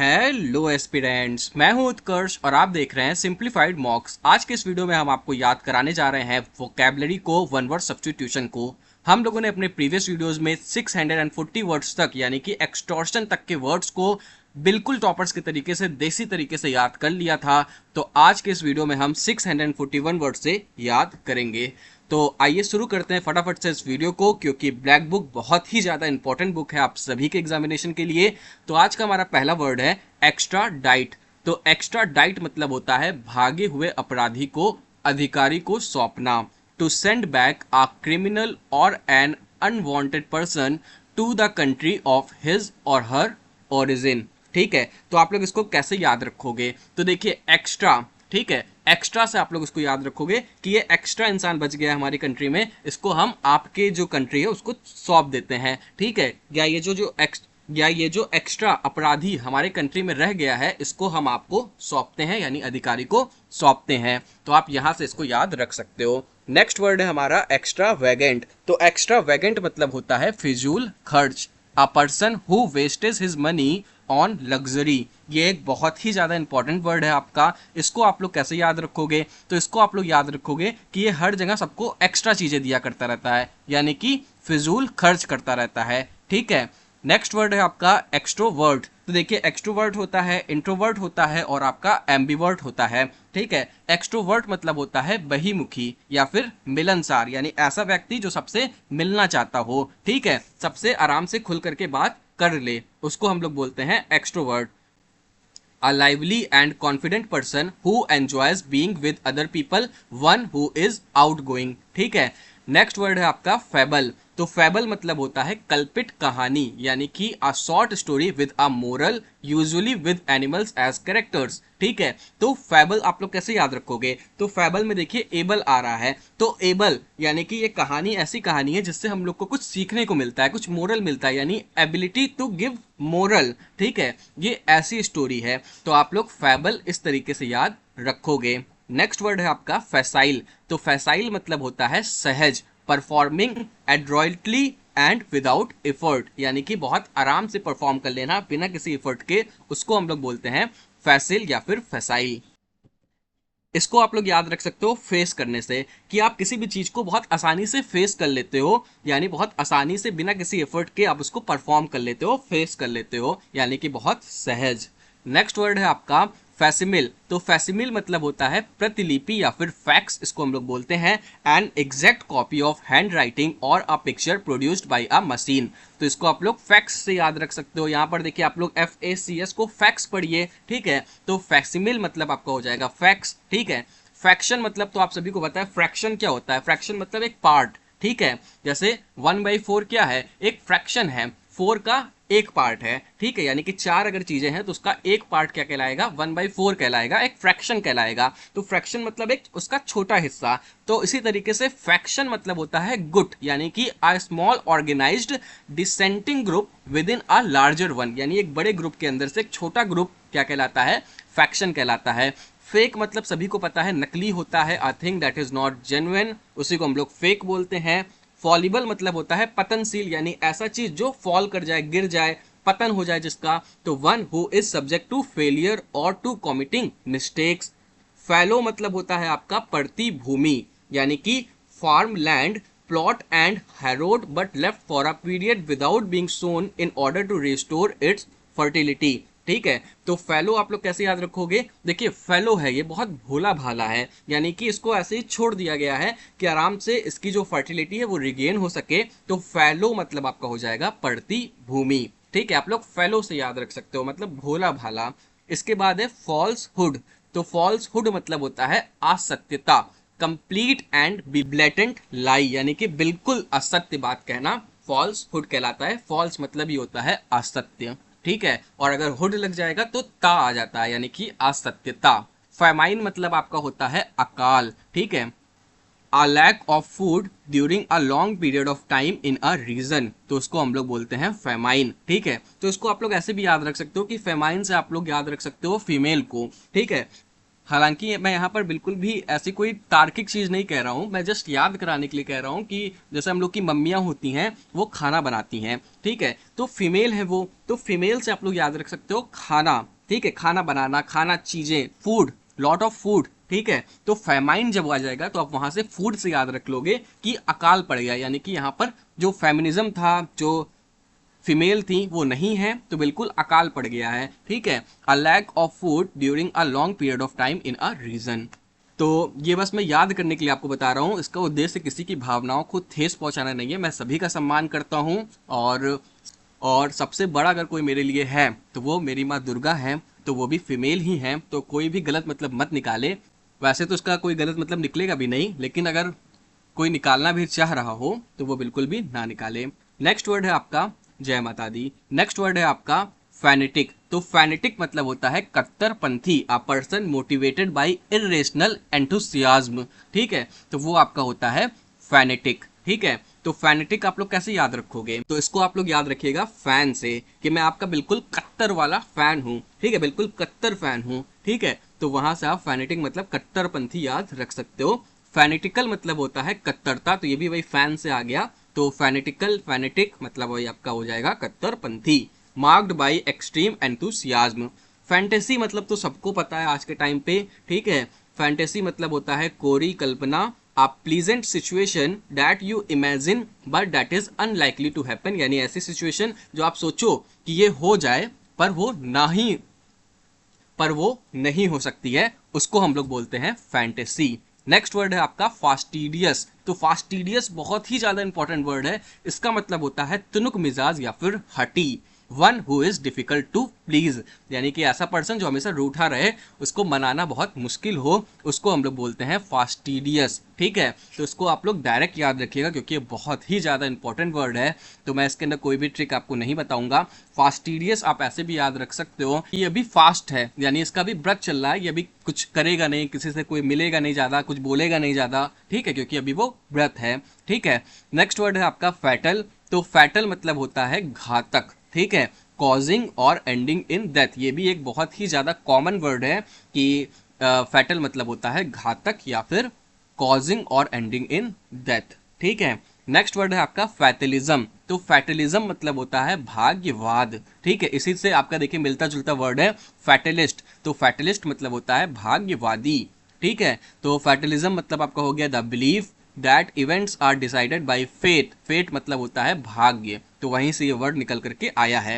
Hello aspirants, मैं हूं उत्कर्ष और आप देख रहे हैं सिंप्लीफाइड मॉक्स। आज के इस वीडियो में हम आपको याद कराने जा रहे हैं वोकैबुलरी को, वन वर्ड सब्स्टिट्यूशन को। हम लोगों ने अपने प्रीवियस वीडियोस में 640 वर्ड्स तक यानी कि एक्सटॉर्शन तक के वर्ड्स को बिल्कुल टॉपर्स के तरीके से, देसी तरीके से याद कर लिया था। तो आज के इस वीडियो में हम 641 वर्ड से याद करेंगे। तो आइए शुरू करते हैं फटाफट से इस वीडियो को, क्योंकि ब्लैक बुक बहुत ही ज़्यादा इंपॉर्टेंट बुक है आप सभी के एग्जामिनेशन के लिए। तो आज का हमारा पहला वर्ड है एक्स्ट्रा डाइट। तो एक्स्ट्रा डाइट मतलब होता है भागे हुए अपराधी को अधिकारी को सौंपना। To send back a criminal or an unwanted person to the country of his or her origin. ठीक है, तो आप लोग इसको कैसे याद रखोगे? तो देखिए एक्स्ट्रा, ठीक है, एक्स्ट्रा से आप लोग उसको याद रखोगे कि ये एक्स्ट्रा इंसान बच गया हमारी कंट्री में, इसको हम आपके जो कंट्री है उसको सौंप देते हैं। ठीक है, या ये जो एक्स्ट्रा अपराधी हमारे कंट्री में रह गया है इसको हम आपको सौंपते हैं, यानी अधिकारी को सौंपते हैं। तो आप यहां से इसको याद रख सकते हो। नेक्स्ट वर्ड है हमारा एक्स्ट्रा वैगेंट। तो एक्स्ट्रा वैगेंट मतलब होता है फिजूल खर्च। अ person who wastage his money on luxury. ये एक बहुत ही ज़्यादा इंपॉर्टेंट वर्ड है आपका। इसको आप लोग कैसे याद रखोगे? तो इसको आप लोग याद रखोगे कि ये हर जगह सबको एक्स्ट्रा चीज़ें दिया करता रहता है, यानी कि फिजूल खर्च करता रहता है। ठीक है, नेक्स्ट वर्ड है आपका एक्सट्रोवर्ट। तो देखिए एक्सट्रोवर्ट होता है, इंट्रोवर्ट होता है और आपका एम्बीवर्ट होता है। ठीक है, एक्सट्रोवर्ट मतलब होता है बहिमुखी या फिर मिलनसार, यानी ऐसा व्यक्ति जो सबसे मिलना चाहता हो। ठीक है, सबसे आराम से खुल करके बात कर ले, उसको हम लोग बोलते हैं extrovert. A lively and confident person who enjoys being with other people, one who is outgoing। ठीक है, नेक्स्ट वर्ड है आपका फेबल। तो फेबल मतलब होता है कल्पित कहानी, यानी कि a short story with a moral, usually with animals as characters. ठीक है, तो फेबल आप लोग कैसे याद रखोगे? तो फेबल में देखिए एबल आ रहा है, तो एबल यानी कि ये कहानी ऐसी कहानी है जिससे हम लोग को कुछ सीखने को मिलता है, कुछ मोरल मिलता है, यानी एबिलिटी टू गिव मोरल। ठीक है, ये ऐसी स्टोरी है। तो आप लोग फेबल इस तरीके से याद रखोगे। नेक्स्ट वर्ड है आपका फैसाइल। तो फैसाइल मतलब होता है सहज, परफॉर्मिंग एड्रॉइटली एंड विदाउट एफर्ट, यानी कि बहुत आराम से परफॉर्म कर लेना बिना किसी एफर्ट के, उसको हम लोग बोलते हैं फैसिल या फिर फैसाइल। इसको आप लोग याद रख सकते हो फेस करने से, कि आप किसी भी चीज को बहुत आसानी से फेस कर लेते हो, यानी बहुत आसानी से बिना किसी एफर्ट के आप उसको परफॉर्म कर लेते हो, फेस कर लेते हो, यानी कि बहुत सहज। नेक्स्ट वर्ड है आपका फैसिमिल। तो फैसिमिल मतलब होता है प्रतिलिपि या फिर फैक्स, इसको हम लोग बोलते हैं an exact copy of handwriting or a picture produced by a machine. तो इसको आप लोग फैक्स से याद रख सकते हो। यहाँ पर देखिए आप लोग FACS को फैक्स पढ़िए। ठीक है, तो फैसिमिल मतलब आपका हो जाएगा फैक्स। ठीक है, फ्रैक्शन मतलब तो आप सभी को पता है फ्रैक्शन क्या होता है। फ्रैक्शन मतलब एक पार्ट। ठीक है, जैसे 1/4 क्या है? एक फ्रैक्शन है, 4 का एक पार्ट है। ठीक है, यानी कि 4 अगर चीजें हैं तो उसका एक पार्ट क्या कहलाएगा? 1/4 कहलाएगा, एक फ्रैक्शन कहलाएगा। तो फ्रैक्शन मतलब एक उसका छोटा हिस्सा। तो इसी तरीके से फ्रैक्शन मतलब होता है गुट, यानी कि a small organised dissenting group within a larger one, यानी एक बड़े ग्रुप के अंदर से एक छोटा ग्रुप क्या कहलाता है? फैक्शन कहलाता है। फेक मतलब सभी को पता है नकली होता है, a thing that is not genuine, उसी को हम लोग फेक बोलते हैं। फॉलिबल मतलब होता है पतनशील, यानी ऐसा चीज जो फॉल कर जाए, गिर जाए, पतन हो जाए जिसका। तो one who is subject to failure or to committing mistakes. Fallow मतलब होता है आपका पड़ती भूमि, यानी कि farm land plot and harrowed but left for a period without being sown in order to restore its fertility. ठीक है, तो फैलो आप लोग कैसे याद रखोगे? देखिए फैलो है, ये बहुत भोला भाला है, यानी कि इसको ऐसे ही छोड़ दिया गया है कि आराम से इसकी जो फर्टिलिटी है वो रिगेन हो सके। तो फैलो मतलब आपका हो जाएगा पड़ती भूमि। ठीक है, आप लोग फैलो से याद रख सकते हो, मतलब भोला भाला। इसके बाद है फॉल्स हुड। तो फॉल्स हुड मतलब होता है असत्यता, कंप्लीट एंड ब्लेटेंट लाई, यानी कि बिल्कुल असत्य बात कहना फॉल्स हुड कहलाता है। फॉल्स मतलब ही होता है असत्य। ठीक है, और अगर हुड लग जाएगा तो ता आ जाता है, यानी कि असत्यता। फैमाइन मतलब आपका होता है अकाल। ठीक है, a lack of food during a long period of time in a region, तो उसको हम लोग बोलते हैं फेमाइन। ठीक है, तो इसको आप लोग ऐसे भी याद रख सकते हो कि फेमाइन से आप लोग याद रख सकते हो फीमेल को। ठीक है, हालांकि मैं यहाँ पर बिल्कुल भी ऐसी कोई तार्किक चीज नहीं कह रहा हूँ, मैं जस्ट याद कराने के लिए कह रहा हूँ कि जैसे हम लोग की मम्मियाँ होती हैं वो खाना बनाती हैं, ठीक है, तो फीमेल है वो, तो फीमेल से आप लोग याद रख सकते हो खाना, ठीक है, खाना बनाना, खाना, चीजें, फूड, लॉट ऑफ फूड, ठीक है। तो फेमाइन जब आ जाएगा तो आप वहां से फूड से याद रख लोगे कि अकाल पड़ गया, यानी कि यहाँ पर जो फेमिनिज्म था, जो फीमेल थी वो नहीं है, तो बिल्कुल अकाल पड़ गया है, ठीक है। A lack of food during a long period of time in a region. तो ये बस मैं याद करने के लिए आपको बता रहा हूँ, इसका उद्देश्य किसी की भावनाओं को ठेस पहुंचाना नहीं है, मैं सभी का सम्मान करता हूँ। और सबसे बड़ा अगर कोई मेरे लिए है तो वो मेरी माँ दुर्गा है, तो वो भी फीमेल ही है, तो कोई भी गलत मतलब मत निकाले। वैसे तो उसका कोई गलत मतलब निकलेगा भी नहीं, लेकिन अगर कोई निकालना भी चाह रहा हो तो वो बिल्कुल भी ना निकाले। नेक्स्ट वर्ड है आपका, जय माता दी, नेक्स्ट वर्ड है आपका फैनेटिक। तो फैनेटिक मतलब होता है कट्टरपंथी, a person motivated by irrational enthusiasm, ठीक है, तो वो आपका होता है फैनेटिक, ठीक है। तो फैनेटिक आप लोग कैसे याद रखोगे, तो इसको आप लोग याद रखिएगा फैन से, कि मैं आपका बिल्कुल कट्टर वाला फैन हूँ, ठीक है, बिल्कुल कट्टर फैन हूँ, ठीक है, तो वहां से आप फैनेटिक मतलब कट्टरपंथी याद रख सकते हो। फैनेटिकल मतलब होता है कट्टरता, तो ये भी वही फैन से आ गया, तो फैनेटिकल, फैनेटिक मतलब वही आपका हो जाएगा कट्टरपंथी। Marked by extreme enthusiasm. Fantasy मतलब तो सबको पता है आज के टाइम पे, ठीक है, फैंटेसी मतलब होता है कोरी कल्पना, a pleasant situation that you imagine but that is unlikely to happen, यानी ऐसी सिचुएशन जो आप सोचो कि ये हो जाए पर वो नहीं हो सकती है, उसको हम लोग बोलते हैं फैंटेसी। नेक्स्ट वर्ड है आपका फास्टिडियस। तो फास्टिडियस बहुत ही ज्यादा इंपॉर्टेंट वर्ड है, इसका मतलब होता है तुनुक मिजाज या फिर हटी। One who is difficult to please, यानी कि ऐसा पर्सन जो हमेशा रूठा रहे, उसको मनाना बहुत मुश्किल हो, उसको हम लोग बोलते हैं फास्टिडियस, ठीक है। तो इसको आप लोग डायरेक्ट याद रखिएगा क्योंकि ये बहुत ही ज़्यादा इंपॉर्टेंट वर्ड है, तो मैं इसके अंदर कोई भी ट्रिक आपको नहीं बताऊंगा। फास्टिडियस आप ऐसे भी याद रख सकते हो कि ये अभी फास्ट है, यानी इसका भी व्रत चल रहा है, ये अभी कुछ करेगा नहीं, किसी से कोई मिलेगा नहीं ज़्यादा, कुछ बोलेगा नहीं ज़्यादा, ठीक है, क्योंकि अभी वो व्रत है, ठीक है। नेक्स्ट वर्ड है आपका फैटल। तो फैटल मतलब होता है घातक, ठीक है, कॉजिंग और एंडिंग इन डेथ, ये भी एक बहुत ही ज़्यादा कॉमन वर्ड है कि फैटल मतलब होता है घातक या फिर कॉजिंग और एंडिंग इन डेथ, ठीक है। नेक्स्ट वर्ड है आपका फैटलिज्म। तो फैटलिज्म मतलब होता है भाग्यवाद, ठीक है, इसी से आपका देखिए मिलता जुलता वर्ड है फैटलिस्ट। तो फैटलिस्ट मतलब होता है भाग्यवादी, ठीक है। तो फैटलिज्म मतलब आपका हो गया the belief that events are decided by fate, fate मतलब होता है भाग्य, तो वहीं से ये वर्ड निकल करके आया है।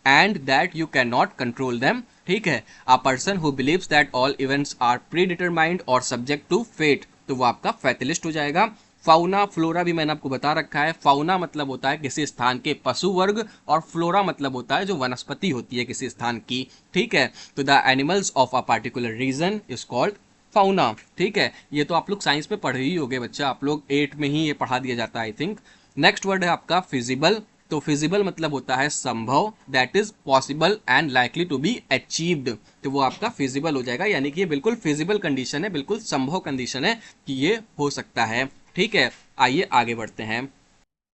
And that you cannot control them, ठीक है, a person who believes that all events are predetermined or subject to fate, तो वो आपका फैटलिस्ट हो जाएगा। फाउना फ्लोरा भी मैंने आपको बता रखा है, फाउना मतलब होता है किसी स्थान के पशु वर्ग, और फ्लोरा मतलब होता है जो वनस्पति होती है किसी स्थान की, ठीक है। तो the animals of a particular reason is called fauna, ठीक है, ये तो आप लोग साइंस में पढ़े ही होंगे बच्चा, आप लोग 8 में ही ये पढ़ा दिया जाता है आई थिंक। नेक्स्ट वर्ड है आपका फिजिबल। तो फिजिबल मतलब होता है संभव, that is possible and likely to be achieved, तो वो आपका फिजिबल हो जाएगा, यानी कि ये बिल्कुल फिजिबल कंडीशन है, बिल्कुल संभव कंडीशन है कि ये हो सकता है, ठीक है। आइए आगे बढ़ते हैं।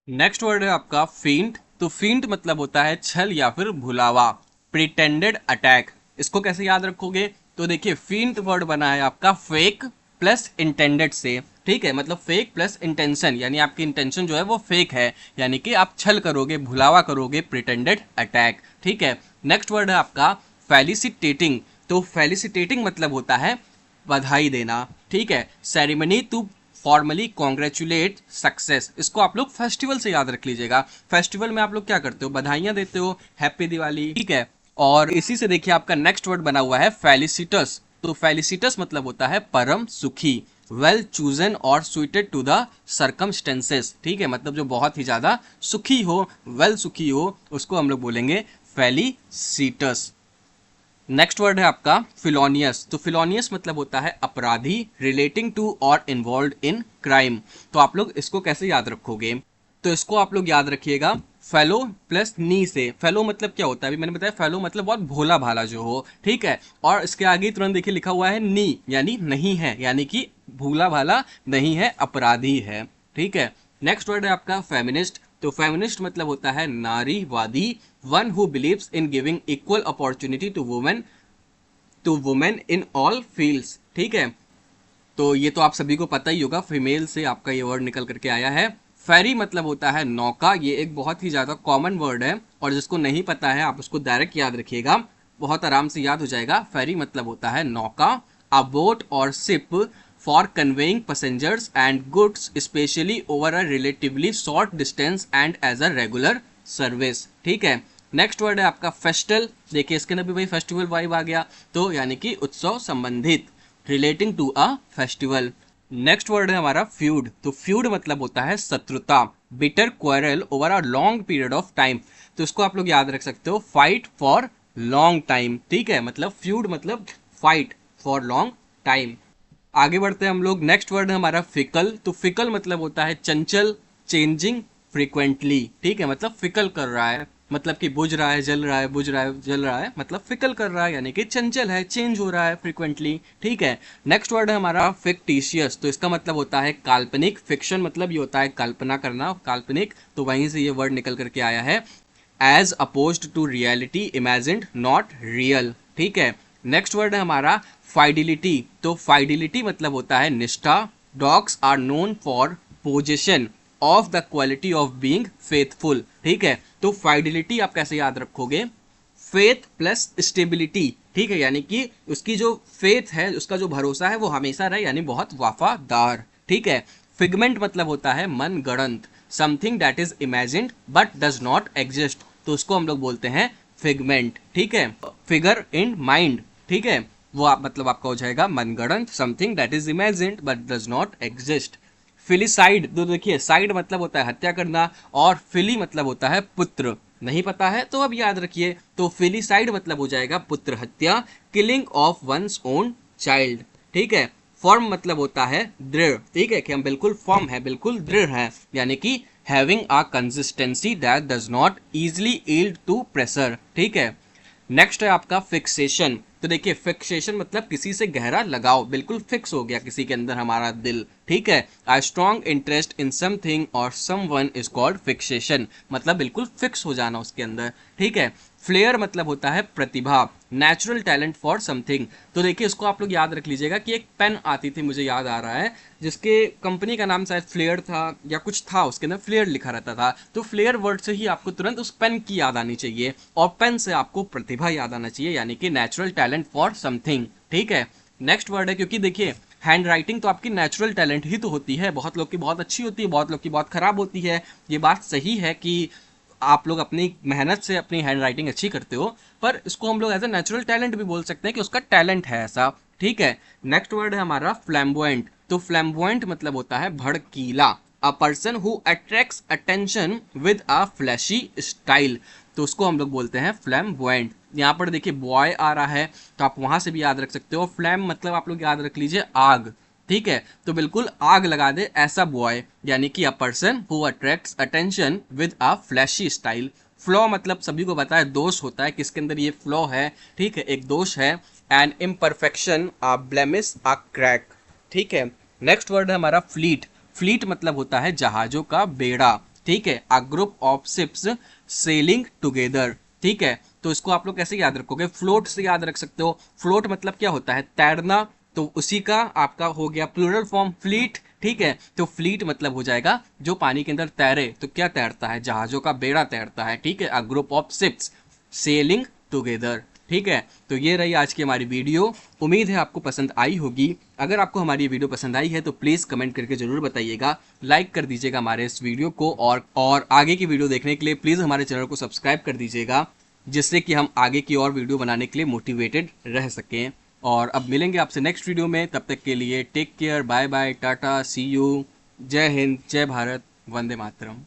नेक्स्ट वर्ड है आपका फींट। तो फींट मतलब होता है छल या फिर भुलावा, प्रिटेंडेड अटैक, इसको कैसे याद रखोगे, तो देखिए फींट वर्ड बना है आपका फेक प्लस इंटेंडेड से, ठीक है, मतलब फेक प्लस इंटेंशन, यानी आपकी इंटेंशन जो है वो फेक है, यानी कि आप छल करोगे, भुलावा करोगे, प्रिटेंडेड अटैक, ठीक है। नेक्स्ट वर्ड है आपका फेलिसिटेटिंग। तो फेलिसिटेटिंग मतलब होता है बधाई देना, ठीक है, ceremony to formally congratulate success, इसको आप लोग फेस्टिवल से याद रख लीजिएगा। फेस्टिवल में आप लोग क्या करते हो, बधाइयां देते हो, हैप्पी दिवाली, ठीक है। और इसी से देखिए आपका नेक्स्ट वर्ड बना हुआ है फेलिसिटस। तो फेलिसिटस मतलब होता है परम सुखी, वेल चूजन और सुइटेड टू द सर्कमस्टेंसेस, ठीक है, मतलब जो बहुत ही ज्यादा सुखी हो, वेल सुखी हो, उसको हम लोग बोलेंगे फेलिसिटस। नेक्स्ट वर्ड है आपका फिलोनियस। तो फिलोनियस मतलब होता है अपराधी, रिलेटिंग टू और इन्वॉल्व इन क्राइम, तो आप लोग इसको कैसे याद रखोगे, तो इसको आप लोग याद रखिएगा फेलो प्लस नी से। फेलो मतलब क्या होता है, अभी मैंने बताया फेलो मतलब बहुत भोला भाला जो हो, ठीक है, और इसके आगे तुरंत देखिए लिखा हुआ है नी, यानी नहीं है, यानी कि भूला भाला नहीं है, अपराधी है, ठीक है। नेक्स्ट वर्ड है आपका फेमिनिस्ट। तो फेमिनिस्ट मतलब होता है नारीवादी, one who believes in giving equal opportunity to women to women in all fields. ठीक है, तो ये तो आप सभी को पता ही होगा, फीमेल से आपका ये वर्ड निकल करके आया है। फेरी मतलब होता है नौका, ये एक बहुत ही ज़्यादा कॉमन वर्ड है और जिसको नहीं पता है आप उसको डायरेक्ट याद रखिएगा, बहुत आराम से याद हो जाएगा। फेरी मतलब होता है नौका। A boat or ship for conveying passengers and goods especially over a relatively short distance and as a regular service. ठीक है, नेक्स्ट वर्ड है आपका फेस्टल। देखिए इसके अंदर भी भाई फेस्टिवल वाइब आ गया, तो यानी कि उत्सव संबंधित, relating to a festival. Next word है हमारा फ्यूड। तो फ्यूड मतलब होता है शत्रुता, bitter quarrel over a long period of time. तो इसको आप लोग याद रख सकते हो, फाइट फॉर लॉन्ग टाइम। ठीक है, मतलब फ्यूड मतलब फाइट फॉर लॉन्ग टाइम। आगे बढ़ते हैं हम लोग। नेक्स्ट वर्ड है हमारा फिकल। तो फिकल मतलब होता है चंचल, चेंजिंग फ्रीक्वेंटली। ठीक है, मतलब फिकल कर रहा है, मतलब कि बुझ रहा है, जल रहा है, बुझ रहा है, जल रहा है, मतलब फिकल कर रहा है, यानी कि चंचल है, चेंज हो रहा है फ्रीक्वेंटली। ठीक है, नेक्स्ट वर्ड है हमारा फिक्टिशियस। तो इसका मतलब होता है काल्पनिक। फिक्शन मतलब ये होता है कल्पना करना, काल्पनिक, तो वहीं से ये वर्ड निकल करके आया है। As opposed to reality, imagined, not real. ठीक है, नेक्स्ट वर्ड है हमारा फाइडिलिटी। तो फाइडिलिटी मतलब होता है निष्ठा। Dogs are known for position of the quality of being faithful. ठीक है, तो फाइडिलिटी आप कैसे याद रखोगे, फेथ प्लस स्टेबिलिटी। ठीक है, यानी कि उसकी जो फेथ है, उसका जो भरोसा है वो हमेशा रहे, यानी बहुत वफादार। ठीक है, फिगमेंट मतलब होता है मन गढ़ंत, something that is imagined but does not exist, तो उसको हम लोग बोलते हैं फिगमेंट। ठीक है, फिगर इन माइंड। ठीक है, वो आप मतलब आपका हो जाएगा मनगढ़ंत, something that is imagined but does not exist. Filicide, तो देखिए साइड मतलब होता है हत्या करना और फिली मतलब होता है पुत्र। नहीं पता है तो अब याद रखिए, तो फिलिसाइड मतलब हो जाएगा पुत्र हत्या, killing of one's own child. ठीक है, फॉर्म मतलब होता है दृढ़। ठीक है, कि हम बिल्कुल फॉर्म है, बिल्कुल दृढ़ है, यानी कि having a consistency that does not easily yield to pressure. ठीक है, नेक्स्ट है आपका फिक्सेशन। तो देखिए फिक्सेशन मतलब किसी से गहरा लगाव, बिल्कुल फिक्स हो गया किसी के अंदर हमारा दिल। ठीक है, a strong interest in something और समवन इज कॉल्ड फिक्सेशन, मतलब बिल्कुल फिक्स हो जाना उसके अंदर। ठीक है, फ्लेयर मतलब होता है प्रतिभा, नेचुरल टैलेंट फॉर समथिंग। तो देखिए इसको आप लोग याद रख लीजिएगा कि एक पेन आती थी, मुझे याद आ रहा है, जिसके कंपनी का नाम शायद फ्लेयर था या कुछ था, उसके अंदर फ्लेयर लिखा रहता था। तो फ्लेयर वर्ड से ही आपको तुरंत उस पेन की याद आनी चाहिए और पेन से आपको प्रतिभा याद आना चाहिए, यानी कि नेचुरल टैलेंट फॉर समथिंग। ठीक है, नेक्स्ट वर्ड है, क्योंकि देखिए हैंड राइटिंग तो आपकी नेचुरल टैलेंट ही तो होती है, बहुत लोग की बहुत अच्छी होती है, बहुत लोग की बहुत खराब होती है। ये बात सही है कि आप लोग अपनी मेहनत से अपनी हैंड राइटिंग अच्छी करते हो, पर इसको हम लोग एज ए नेचुरल टैलेंट भी बोल सकते हैं कि उसका टैलेंट है ऐसा। ठीक है, नेक्स्ट वर्ड है हमारा फ्लैम्बोएंट। तो फ्लैम्बोएंट मतलब होता है भड़कीला, a person who attracts attention with a flashy style, तो उसको हम लोग बोलते हैं फ्लैम्बोएंट। यहाँ पर देखिए बॉय आ रहा है, तो आप वहां से भी याद रख सकते हो। फ्लैम मतलब आप लोग याद रख लीजिए आग। ठीक है, तो बिल्कुल आग लगा दे ऐसा बॉय, यानी कि a person who attracts attention with a flashy style. Flaw मतलब सभी को पता है दोष होता है, किसके अंदर ये फ्लॉ है, ठीक है, एक दोष है। An imperfection, a blemish, a crack. ठीक है, नेक्स्ट वर्ड है हमारा फ्लीट। फ्लीट मतलब होता है जहाजों का बेड़ा। ठीक है, a group of ships selling together. ठीक है, तो इसको आप लोग कैसे याद रखोगे, फ्लोट से याद रख सकते हो। फ्लोट मतलब क्या होता है, तैरना, तो उसी का आपका हो गया प्लूरल फॉर्म फ्लीट। ठीक है, तो फ्लीट मतलब हो जाएगा जो पानी के अंदर तैरे, तो क्या तैरता है, जहाजों का बेड़ा तैरता है। ठीक है, a group of ships selling together. ठीक है, तो ये रही आज की हमारी वीडियो, उम्मीद है आपको पसंद आई होगी। अगर आपको हमारी वीडियो पसंद आई है तो प्लीज़ कमेंट करके ज़रूर बताइएगा, लाइक कर दीजिएगा हमारे इस वीडियो को, और आगे की वीडियो देखने के लिए प्लीज़ हमारे चैनल को सब्सक्राइब कर दीजिएगा, जिससे कि हम आगे की और वीडियो बनाने के लिए मोटिवेटेड रह सकें। और अब मिलेंगे आपसे नेक्स्ट वीडियो में, तब तक के लिए take care, bye bye, tata, see you, जय हिंद, जय भारत, वंदे मातरम।